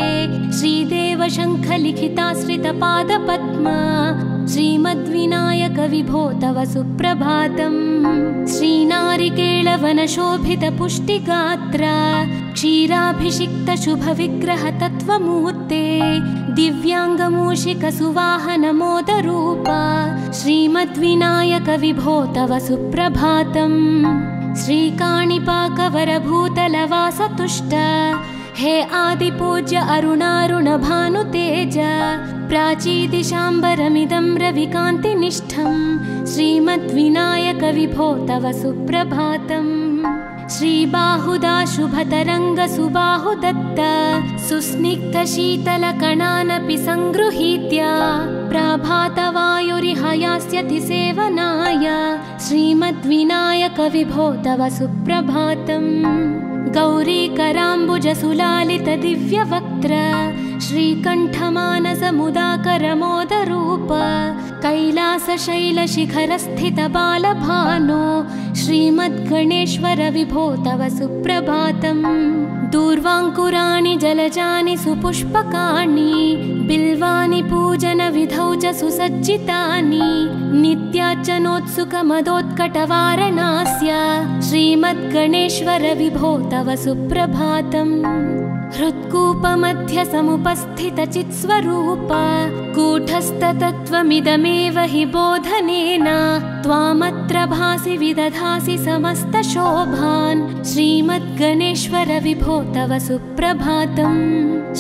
S1: श्रीदेव शङ्खलिखिताश्रितपादपद्मा श्रीमद्विनायक विभो तव सुप्रभातम् श्रीनारिकेळवनशोभितपुष्टिगात्रा क्षीराभिषिक्त शुभविग्रह तत्त्वमूर्ते दिव्याङ्गमूषिकसुवाहनमोदरूपा श्रीमद्विनायक विभो तव सुप्रभातम् श्रीकाणिपाकवरभूतलवासतुष्ट हे आदिपूज्य अरुणारुणभानुतेज प्राचीदिशाम्बरमिदं रविकान्तिनिष्ठं श्रीमद्विनायक विभो तव सुप्रभातम् श्रीबाहुदा शुभतरङ्गसुबाहुदत्त सुस्निग्धशीतलकणानपि सङ्गृहीत्य प्राभातवायुरिहयास्यति सेवनाय श्रीमद्विनायक विभो तव सुप्रभातम् गौरीकराम्बुजसुलालितदिव्यवक्त्र श्रीकण्ठमानसमुदाकरमोदरूप कैलासशैलशिखरस्थितबालभानो श्रीमद्गणेश्वर विभो तव सुप्रभातम् दूर्वाङ्कुराणि जलजानि सुपुष्पकाणि बिल्वानि पूजनविधौ च सुसज्जितानि नित्यार्चनोत्सुकमदोत्कटवारणास्य श्रीमद्गणेश्वर विभो तव सुप्रभातम् हृत्कूपमध्य समुपस्थितचित्स्वरूप कूटस्थतत्त्वमिदमेव हि बोधनेन त्वामत्र भासि विदधासि समस्तशोभान् श्रीमद्गणेश्वर विभो तव सुप्रभातम्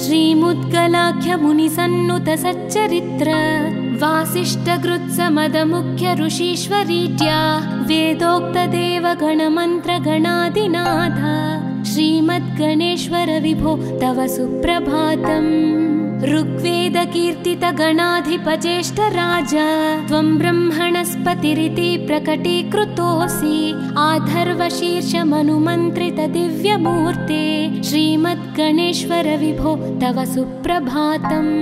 S1: श्रीमुद्गलाख्यमुनिसन्नुतसच्चरित्र वासिष्ठगृत्समदमुख्य ऋषीश्वरीट्या वेदोक्तदेवगणमन्त्रगणादिनाथ श्रीमद्गणेश्वर विभो तव सुप्रभातम् ऋग्वेदकीर्तितगणाधिपज्येष्ठराज त्वं ब्रह्मणस्पतिरिति प्रकटीकृतोऽसि आधर्वशीर्षमनुमन्त्रितदिव्यमूर्ते श्रीमद्गणेश्वर विभो तव सुप्रभातम्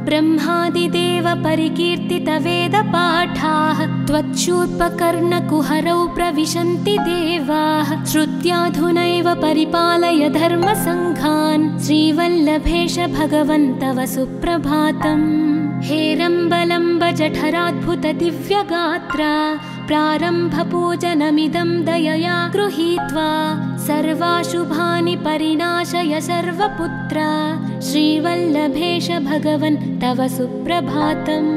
S1: ब्रह्मादिदेव परिकीर्तितवेदपाठाः त्वच्छूर्पकर्णकुहरौ प्रविशन्ति देवाः श्रुत्याधुनैव परिपालय धर्मसङ्घान् श्रीवल्लभेश भगवन् तव सुप्रभातम् हेरम्बलम्ब जठराद्भुतदिव्यगात्रा प्रारम्भपूजनमिदं दयया गृहीत्वा सर्वाशुभानि परिनाशय सर्वपुत्रा श्रीवल्लभेश भगवन् तव सुप्रभातम्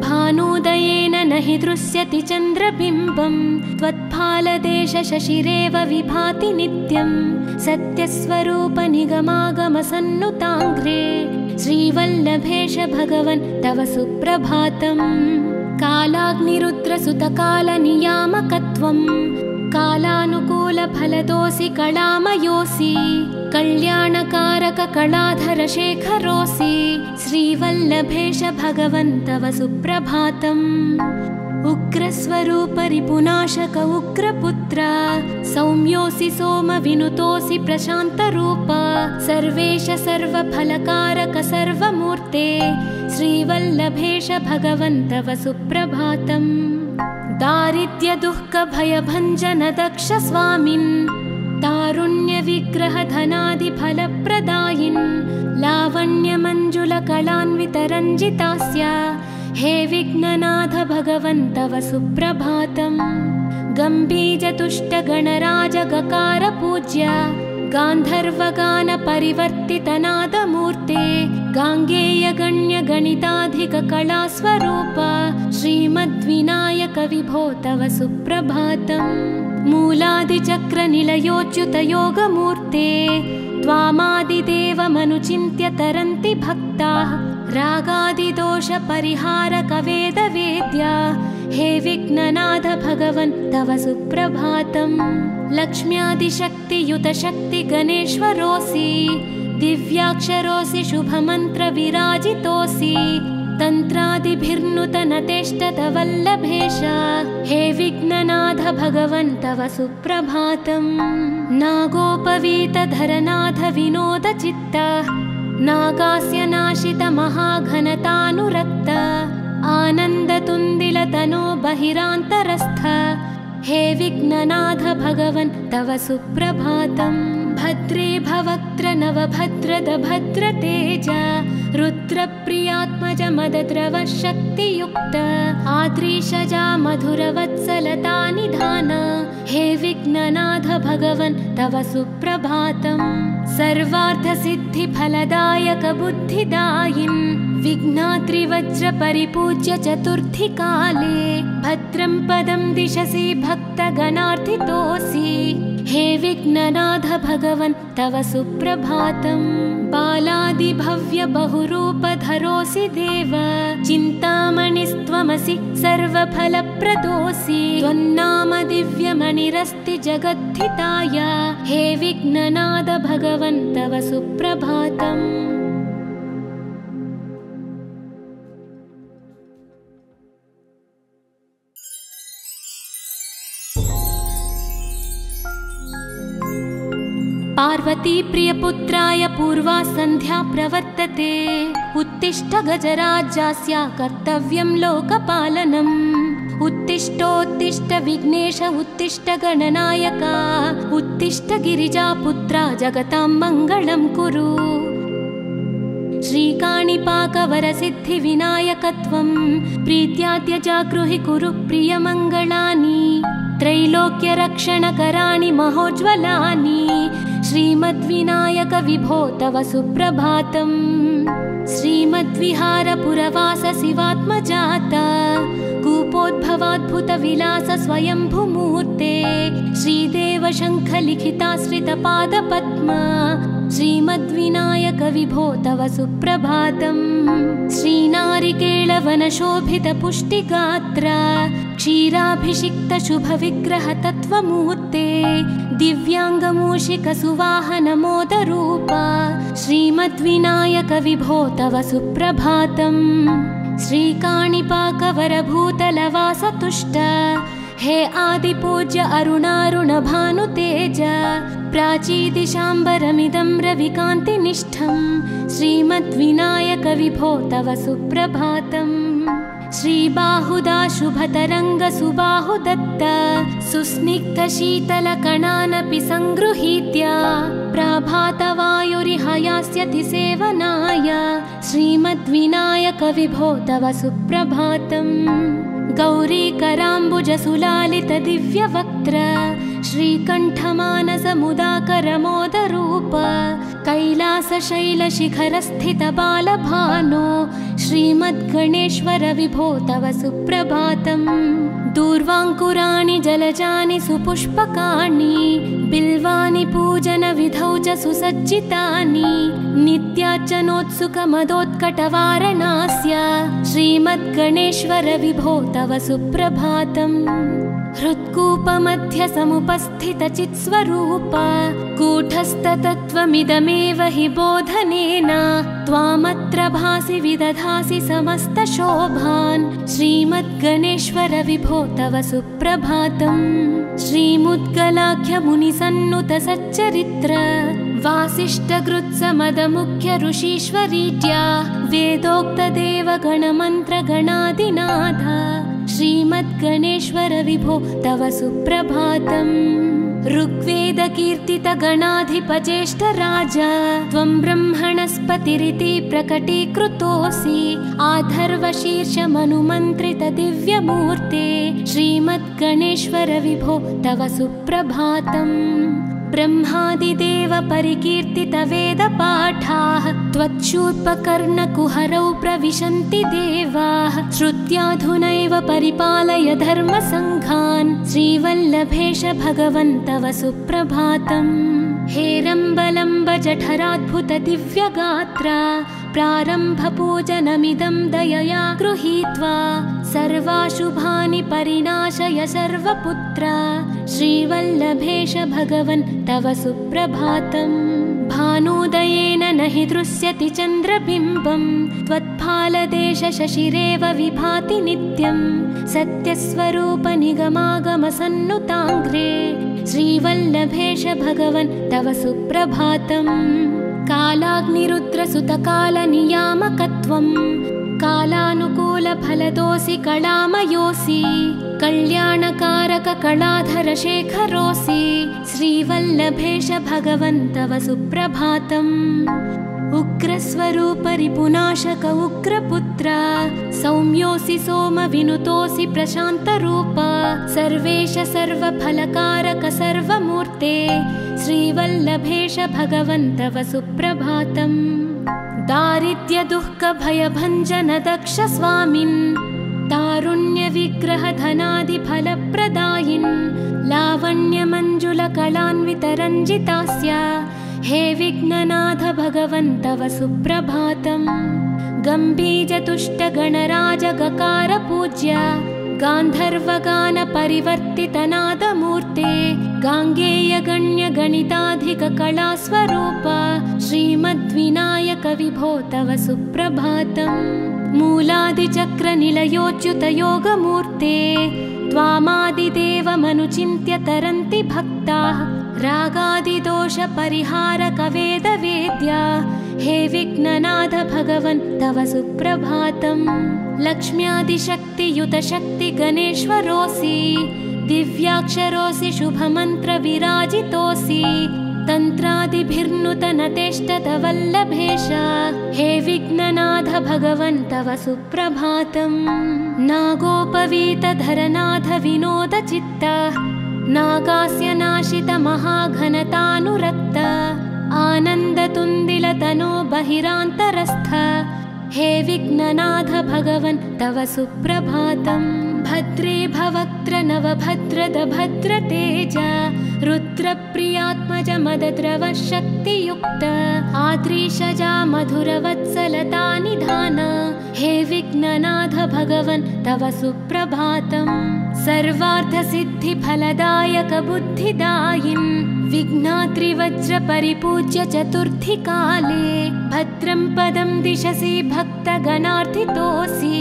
S1: भानुदयेन न हि दृश्यति चन्द्रबिम्बं त्वत्फालदेश शशिरेव विभाति नित्यं सत्यस्वरूप निगमागमसन्नुताङ्घ्रे श्रीवल्लभेश भगवन् तव सुप्रभातम् कालाग्निरुद्रसुतकालनियामकत्वं कालानुकूलफलदोऽसि कलामयोऽसि कल्याणकारककलाधरशेखरोऽसि श्रीवल्लभेश भगवन् तव सुप्रभातम् उग्रस्वरूपरिपुनाशक उग्रपुत्र सौम्योऽसि सोमविनुतोऽसि प्रशान्तरूप सर्वेश सर्वफलकारक सर्वमूर्ते श्रीवल्लभेश भगवन् तव सुप्रभातम्। दारिद्र्यदुःखभयभञ्जन दक्ष स्वामिन् तारुण्यविग्रहधनादिफलप्रदायिन् लावण्यमञ्जुलकलान्वितरञ्जितास्य हे विघ्ननाथ भगवन् तव सुप्रभातम्। गम्भीरतुष्टगणराजगकार पूज्य गान्धर्वगानपरिवर्तितनादमूर्ते गाङ्गेयगण्यगणिताधिककलास्वरूप श्रीमद्विनायक विभो तव सुप्रभातम्। मूलादिचक्रनिलयोच्युतयोगमूर्ते त्वामादिदेवमनुचिन्त्य तरन्ति भक्ताः रागादिदोषपरिहारक वेदवेद्य हे विघ्ननाथ भगवन् तव सुप्रभातम्। लक्ष्म्यादिशक्तियुत शक्ति गणेश्वरोऽसि दिव्याक्षरोऽसि शुभमन्त्रविराजितोऽसि तन्त्रादिभिर्नुतनतेष्टत वल्लभेश हे विघ्ननाथ भगवन् तव सुप्रभातम्। नागोपवीतधरनाथ विनोदचित्त नागास्य नाशित महाघनतानुरक्त आनन्दतुन्दिलतनो बहिरान्तरस्थ हे विघ्ननाथ भगवन् तव सुप्रभातम्। भद्रे भवक्त्र नवभद्रद भद्रतेज रुद्रप्रियात्मज मदद्रव शक्तियुक्त आद्रीशजा मधुरवत्सलता निधान हे विघ्ननाथ भगवन् तव सुप्रभातम्। सर्वार्थसिद्धिफलदायक बुद्धिदायिन् विघ्नात्रिवज्रपरिपूज्य चतुर्थीकाले भद्रं पदं दिशसि भक्तगणार्थितोऽसि हे विघ्ननाथ भगवन् तव सुप्रभातम्। बालादिभव्य बहुरूपधरोऽसि देव चिन्तामणिस्त्वमसि सर्वफलप्रदोऽसि त्वन्नाम दिव्यमणिरस्ति जगद्धिताय हे विघ्ननाथ भगवन् तव सुप्रभातम्। पार्वती प्रियपुत्राय पूर्वा सन्ध्या प्रवर्तते उत्तिष्ठ गजराज्यस्य कर्तव्यं लोकपालनम्। उत्तिष्ठोत्तिष्ठ विघ्नेश उत्तिष्ठ गणनायक उत्तिष्ठ गिरिजापुत्रा जगतां मङ्गलं कुरु। श्रीकाणिपाकवरसिद्धिविनायकत्वं प्रीत्याद्य जागृहि कुरु प्रियमङ्गलानि त्रैलोक्यरक्षणकराणि महोज्ज्वलानि श्रीमद्विनायक विभो तव सुप्रभातम्। श्रीमद्विहारपुरवास शिवात्मजात कूपोद्भवाद्भुतविलास स्वयंभुमूर्ते श्रीदेव शङ्खलिखिताश्रितपादपद्म श्रीमद्विनायक विभो तव सुप्रभातम्। श्रीनारिकेळवनशोभितपुष्टिगात्र क्षीराभिषिक्त शुभविग्रह तत्त्वमूर्ते दिव्याङ्गमूषिकसुवाहनमोदरूप श्रीमद्विनायक विभो तव सुप्रभातम्। श्रीकाणिपाकवरभूतलवासतुष्ट हे आदिपूज्य अरुणारुणभानुतेज प्राचीदिशाम्बरमिदं रविकान्तिनिष्ठं श्रीमद्विनायक विभो तव सुप्रभातम्। श्रीबाहुदा शुभतरङ्गसुबाहुदत्त सुस्निग्धशीतलकणानपि सङ्गृहीत्य प्राभातवायुरिहयास्यति सेवनाय श्रीमद्विनायक विभो तव सुप्रभातम्। गौरीकराम्बुजसुलालित दिव्यवक्त्र श्रीकण्ठमानसमुदाकरमोदरूप कैलासशैलशिखरस्थित बालभानो श्रीमद्गणेश्वर विभो तव सुप्रभातम्। दूर्वाङ्कुराणि जलजानि सुपुष्पकाणि बिल्वानि पूजनविधौ च सुसज्जितानि नित्यार्चनोत्सुकमदोत्कटवारणास्य श्रीमद्गणेश्वर विभो तव सुप्रभातम्। हृत्कूपमध्य समुपस्थितचित्स्वरूप कूटस्थतत्त्वमिदमेव हि बोधनेन त्वामत्र भासि विदधासि समस्तशोभान् श्रीमद्गणेश्वर विभो तव सुप्रभातम्। श्रीमुद्गलाख्यमुनिसन्नुत सच्चरित्र वासिष्ठकृत्समदमुख्य ऋषीश्वरीत्या वेदोक्तदेवगणमन्त्रगणादिनाथ श्रीमद्गणेश्वर विभो तव सुप्रभातम्। ऋग्वेदकीर्तितगणाधिपज्येष्ठ राजा त्वं ब्रह्मणस्पतिरिति प्रकटीकृतोऽसि आधर्वशीर्षमनुमन्त्रित दिव्यमूर्ते श्रीमद्गणेश्वर विभो तव सुप्रभातम्। ब्रह्मादिदेव परिकीर्तित वेदपाठाः त्वच्छूर्पकर्णकुहरौ प्रविशन्ति देवाः श्रुत्याधुनैव परिपालय धर्मसङ्घान् श्रीवल्लभेश भगवन् तव सुप्रभातम्। हेरम्बलम्ब जठराद्भुत दिव्यगात्रा प्रारम्भपूजनमिदं दयया गृहीत्वा सर्वाशुभानि परिनाशय सर्वपुत्रा श्रीवल्लभेश भगवन् तव सुप्रभातम्। भानुदयेन न हि दृश्यति चन्द्रबिम्बं त्वत्फालदेश शशिरेव विभाति नित्यं सत्यस्वरूप निगमागमसन्नुताङ्घ्रे श्रीवल्लभेश भगवन् तव सुप्रभातम्। कालाग्निरुद्रसुतकालनियामकत्वं कालानुकूलफलदोऽसि कलामयोऽसि कल्याणकारक कलाधर शेखरोऽसि श्रीवल्लभेश भगवन् तव सुप्रभातम्। उग्रस्वरूप रिपुनाशक उग्रपुत्र सौम्योऽसि सोमविनुतोऽसि प्रशान्तरूप सर्वेश सर्वफलकारक सर्वमूर्ते श्रीवल्लभेश भगवन् तव सुप्रभातम्। दारिद्र्यदुःखभयभञ्जन दक्ष स्वामिन् तारुण्यविग्रहधनादिफलप्रदायिन् लावण्यमञ्जुलकलान्वितरञ्जितास्य हे विघ्ननाथ भगवन् तव सुप्रभातम्। गम्भीजतुष्टगणराजगकार पूज्य गान्धर्वगान परिवर्तितनादमूर्ते गाङ्गेयगण्यगणिताधिककलास्वरूप श्रीमद्विनायक विभो तव सुप्रभातम्। मूलादिचक्रनिलयोच्युतयोगमूर्ते त्वामादिदेवमनुचिन्त्य तरन्ति भक्ताः रागादिदोषपरिहारक वेदवेद्या हे विघ्ननाथ भगवन् तव सुप्रभातम्। लक्ष्म्यादिशक्तियुत शक्ति गणेश्वरोऽसि दिव्याक्षरोऽसि शुभमन्त्र विराजितोऽसि तन्त्रादिभिर्नुतनतेष्टत वल्लभेश हे विघ्ननाथ भगवन् तव सुप्रभातम्। नागोपवीतधरनाथ विनोदचित्त नागास्य नाशित महाघनतानुरक्त आनन्दतुन्दिलतनो बहिरान्तरस्थ हे विघ्ननाथ भगवन् तव सुप्रभातम्। भद्रे भवक्त्र नवभद्रद भद्रतेज रुद्रप्रियात्मज मदद्रव शक्तियुक्त आद्रीशजा मधुरवत्सलता निधान हे विघ्ननाथ भगवन् तव सुप्रभातम्। सर्वार्थसिद्धिफलदायक बुद्धिदायिन् विघ्नात्रिवज्र परिपूज्य चतुर्थी काले भद्रं पदं दिशसि भक्तगणार्थितोऽसि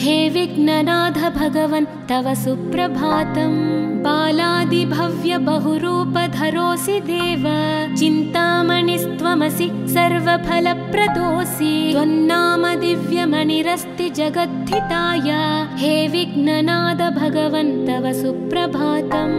S1: हे विघ्ननाथ भगवन् तव सुप्रभातम्। बालादिभव्य बहुरूपधरोऽसि देव चिन्तामणिस्त्वमसि सर्वफलप्रदोऽसि त्वन्नाम दिव्यमणिरस्ति जगद्धिताय हे विघ्ननाथ भगवन् तव सुप्रभातम्।